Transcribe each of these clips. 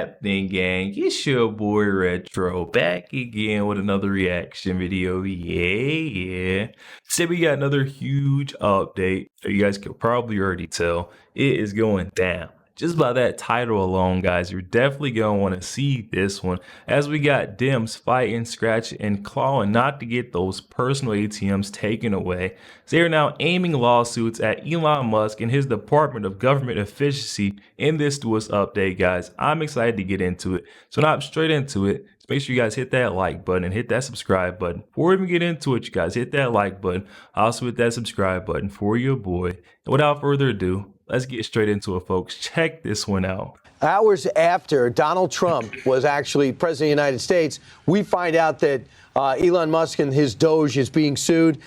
happening, gang? It's your boy Retro back again with another reaction video. Yeah. Today we got another huge update. You guys can probably already tell it is going down. Just by that title alone, guys, you're definitely going to want to see this one, as we got Dems fighting, scratching, and clawing not to get those personal ATMs taken away. They are now aiming lawsuits at Elon Musk and his Department of Government Efficiency in this newest update, guys. I'm excited to get into it. So now I'm straight into it. So make sure you guys hit that like button and hit that subscribe button. Before we even get into it, you guys hit that like button. Also hit that subscribe button for your boy. And without further ado, let's get straight into it, folks. Check this one out. Hours after Donald Trump was actually president of the United States, we find out that Elon Musk and his DOGE is being sued.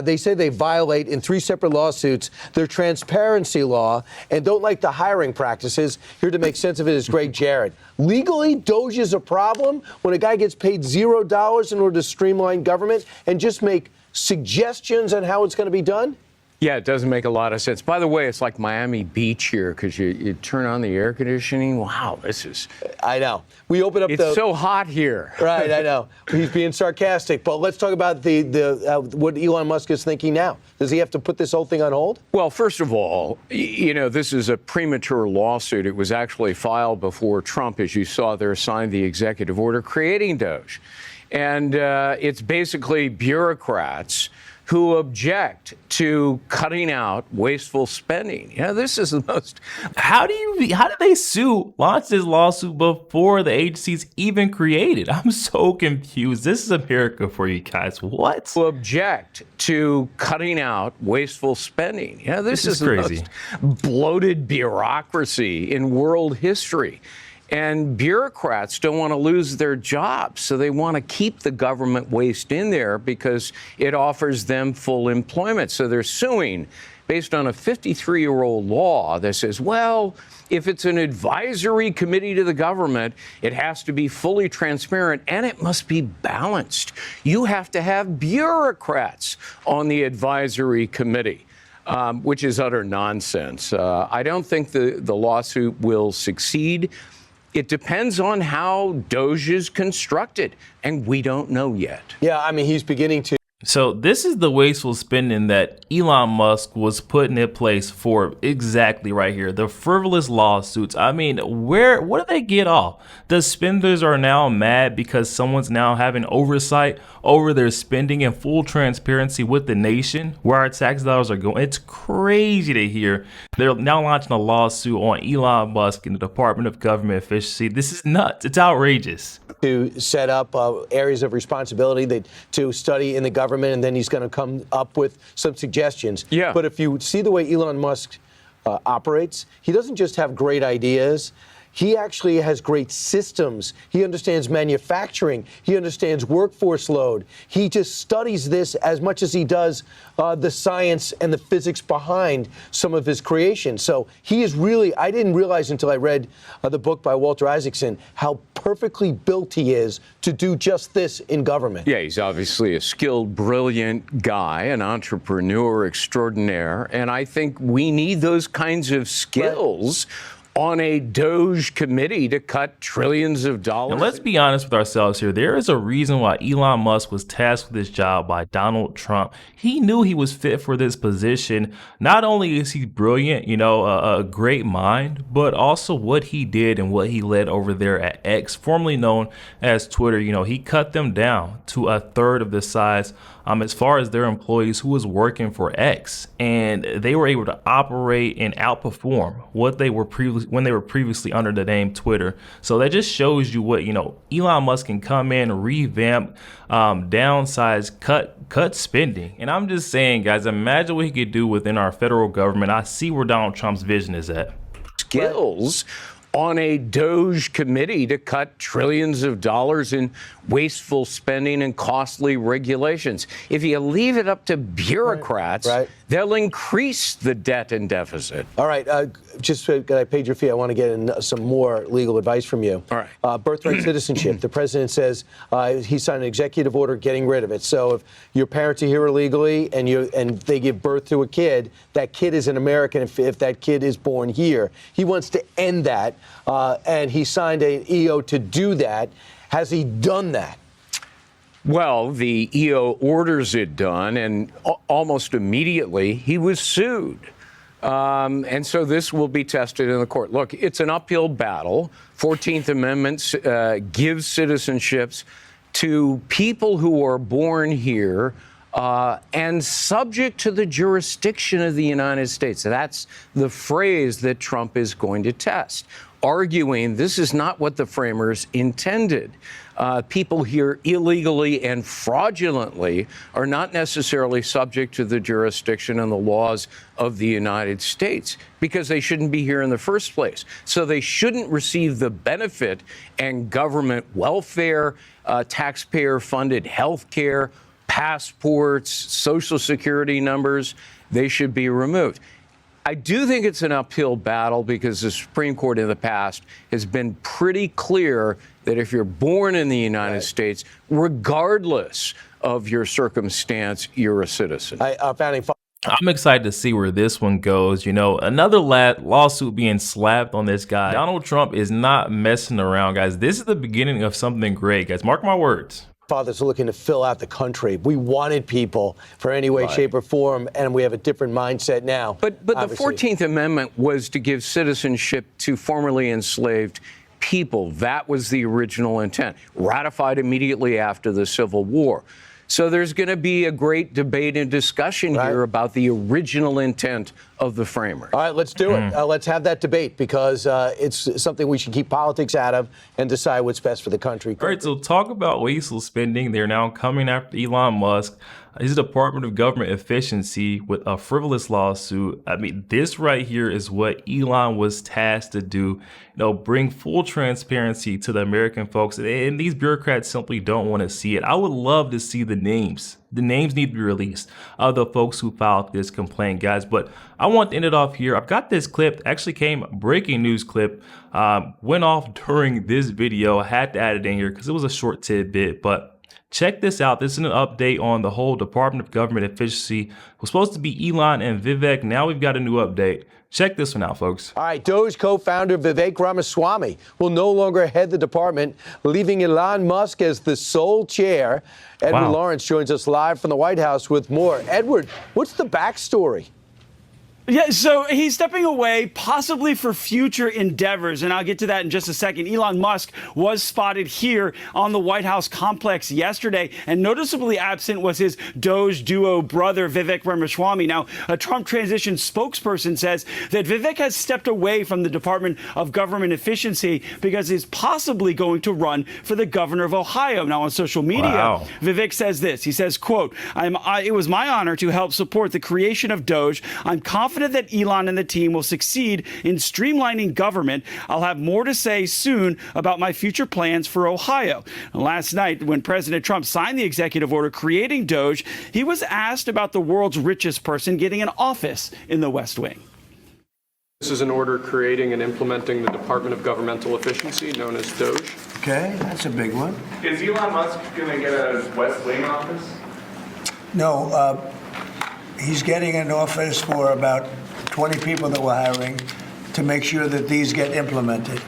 They say they violate in 3 separate lawsuits their transparency law and don't like the hiring practices. Here to make sense of it is Greg Jarrett. Legally, DOGE is a problem when a guy gets paid $0 in order to streamline government and just make suggestions on how it's going to be done? Yeah, it doesn't make a lot of sense. By the way, it's like Miami Beach here because you turn on the air conditioning. Wow, this is... I know. We open up It's so hot here. Right, I know. He's being sarcastic. But let's talk about what Elon Musk is thinking now. Does he have to put this whole thing on hold? Well, first of all, you know, this is a premature lawsuit. It was actually filed before Trump, as you saw there, signed the executive order creating DOGE. And it's basically bureaucrats who object to cutting out wasteful spending. You know, this is the most... How do they launch this lawsuit before the agency's even created? I'm so confused. This is America for you guys. What? Who object to cutting out wasteful spending. You know, this is crazy. The most bloated bureaucracy in world history. And bureaucrats don't want to lose their jobs, so they want to keep the government waste in there because it offers them full employment. So they're suing based on a 53-year-old law that says, well, if it's an advisory committee to the government, it has to be fully transparent and it must be balanced. You have to have bureaucrats on the advisory committee. Which is utter nonsense. I don't think the lawsuit will succeed. It depends on how DOGE is constructed, and we don't know yet. Yeah, I mean, he's beginning to. So this is the wasteful spending that Elon Musk was putting in place for exactly right here. The frivolous lawsuits. I mean, what do they get off? The spenders are now mad because someone's now having oversight over their spending and full transparency with the nation, where our tax dollars are going. It's crazy to hear. They're now launching a lawsuit on Elon Musk and the Department of Government Efficiency. This is nuts. It's outrageous. To set up areas of responsibility to study in the government, and then he's going to come up with some suggestions. Yeah. But if you see the way Elon Musk operates, he doesn't just have great ideas. He actually has great systems. He understands manufacturing. He understands workforce load. He just studies this as much as he does the science and the physics behind some of his creations. So he is really, I didn't realize until I read the book by Walter Isaacson how perfectly built he is to do just this in government. Yeah, he's obviously a skilled, brilliant guy, an entrepreneur extraordinaire. And I think we need those kinds of skills. Right. On a DOGE committee to cut trillions of dollars. And let's be honest with ourselves here. There is a reason why Elon Musk was tasked with this job by Donald Trump. He knew he was fit for this position. Not only is he brilliant, you know, a great mind, but also what he did and what he led over there at X, formerly known as Twitter. You know, he cut them down to a third of the size as far as their employees who was working for X, and they were able to operate and outperform what they were when they were previously under the name Twitter. So that just shows you what, you know, Elon Musk can come in, revamp, downsize, cut spending. And I'm just saying, guys, imagine what he could do within our federal government. I see where Donald Trump's vision is at. Skills on a DOGE committee to cut trillions of dollars in wasteful spending and costly regulations. If you leave it up to bureaucrats, they'll increase the debt and deficit. All right. Just because I paid your fee, I want to get in some more legal advice from you. All right. Birthright citizenship. The president says he signed an executive order getting rid of it. So if your parents are here illegally and they give birth to a kid, that kid is an American if that kid is born here. He wants to end that. and he signed an EO to do that. Has he done that? Well, the EO orders it done, and almost immediately he was sued. And so this will be tested in the court. Look, it's an uphill battle. 14th Amendment gives citizenships to people who are born here and subject to the jurisdiction of the United States. That's the phrase that Trump is going to test, arguing this is not what the framers intended. People here illegally and fraudulently are not necessarily subject to the jurisdiction and the laws of the United States because they shouldn't be here in the first place. So they shouldn't receive the benefit and government welfare, taxpayer-funded health care, passports, Social Security numbers. They should be removed. I do think it's an uphill battle because the Supreme Court in the past has been pretty clear that if you're born in the United States, regardless of your circumstance, you're a citizen. I'm excited to see where this one goes. You know, another lawsuit being slapped on this guy. Donald Trump is not messing around, guys. This is the beginning of something great, guys. Mark my words. Fathers are looking to fill out the country. We wanted people for any way, shape, or form, and we have a different mindset now. But the 14th Amendment was to give citizenship to formerly enslaved people. That was the original intent, ratified immediately after the Civil War. So there's going to be a great debate and discussion here about the original intent of the framers. All right, let's do it. Let's have that debate because it's something we should keep politics out of and decide what's best for the country. All right, so talk about wasteful spending. They're now coming after Elon Musk, his Department of Government Efficiency, with a frivolous lawsuit. I mean, this right here is what Elon was tasked to do. You know, bring full transparency to the American folks, and these bureaucrats simply don't want to see it. I would love to see the names. The names need to be released of the folks who filed this complaint, guys. But I want to end it off here. I've got this clip, actually came breaking news clip, went off during this video. I had to add it in here because it was a short tidbit, but check this out. This is an update on the whole Department of Government Efficiency. It was supposed to be Elon and Vivek. Now we've got a new update. Check this one out, folks. All right, DOGE co-founder Vivek Ramaswamy will no longer head the department, leaving Elon Musk as the sole chair. Edward Lawrence joins us live from the White House with more. Edward, what's the backstory? Yeah, so he's stepping away possibly for future endeavors, and I'll get to that in just a second. Elon Musk was spotted here on the White House complex yesterday, and noticeably absent was his DOGE duo brother, Vivek Ramaswamy. Now, a Trump transition spokesperson says that Vivek has stepped away from the Department of Government Efficiency because he's possibly going to run for the governor of Ohio. Now, on social media, Vivek says this. He says, quote, it was my honor to help support the creation of DOGE. I'm confident that Elon and the team will succeed in streamlining government. I'll have more to say soon about my future plans for Ohio. Last night, when President Trump signed the executive order creating DOGE, he was asked about the world's richest person getting an office in the West Wing. This is an order creating and implementing the Department of Governmental Efficiency, known as DOGE. Okay, that's a big one. Is Elon Musk going to get a West Wing office? No, he's getting an office for about 20 people that we're hiring to make sure that these get implemented.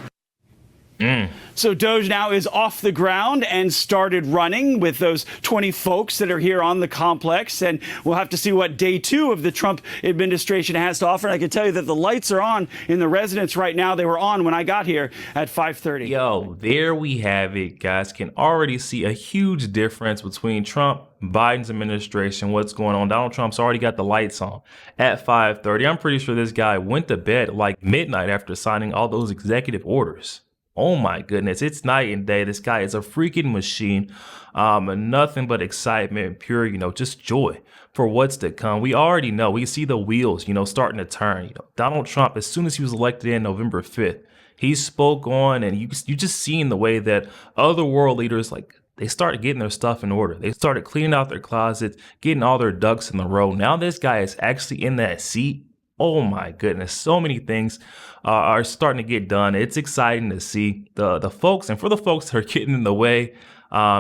So DOGE now is off the ground and started running with those 20 folks that are here on the complex. And we'll have to see what day 2 of the Trump administration has to offer. And I can tell you that the lights are on in the residence right now. They were on when I got here at 5:30. Yo, there we have it, guys. Can already see a huge difference between Trump, Biden's administration, what's going on. Donald Trump's already got the lights on at 5:30. I'm pretty sure this guy went to bed at like midnight after signing all those executive orders. Oh my goodness, it's night and day. This guy is a freaking machine. Nothing but excitement, pure, just joy for what's to come. We already know. We see the wheels, starting to turn. Donald Trump, as soon as he was elected in November 5th, he spoke on, and you just seen the way that other world leaders, they started getting their stuff in order. They started cleaning out their closets, getting all their ducks in the row. Now this guy is actually in that seat. Oh my goodness, so many things are starting to get done. It's exciting to see the folks, and for the folks that are getting in the way,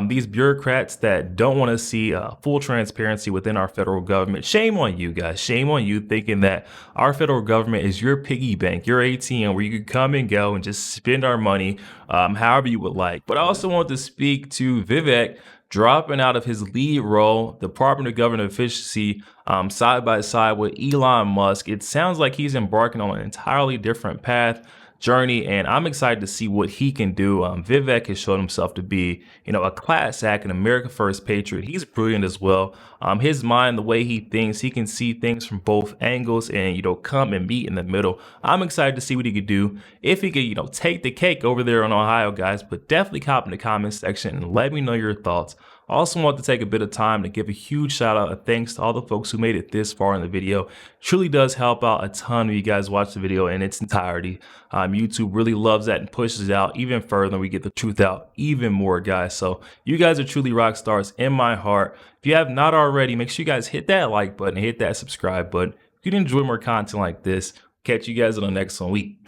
these bureaucrats that don't want to see full transparency within our federal government. Shame on you guys. Shame on you thinking that our federal government is your piggy bank, your ATM, where you can come and go and just spend our money however you would like. But I also want to speak to Vivek dropping out of his lead role, Department of Government Efficiency, side by side with Elon Musk. It sounds like he's embarking on an entirely different journey, and I'm excited to see what he can do. Vivek has shown himself to be, a class act, an America First patriot. He's brilliant as well. His mind, the way he thinks, he can see things from both angles and, come and meet in the middle. I'm excited to see what he could do. If he could, take the cake over there in Ohio, guys, but definitely comment in the comment section and let me know your thoughts. I also want to take a bit of time to give a huge shout out and thanks to all the folks who made it this far in the video. Truly does help out a ton of you guys watch the video in its entirety. YouTube really loves that and pushes it out even further, and we get the truth out even more, guys. So you guys are truly rock stars in my heart. If you have not already, make sure you guys hit that like button and hit that subscribe button. If you enjoy more content like this, catch you guys on the next one.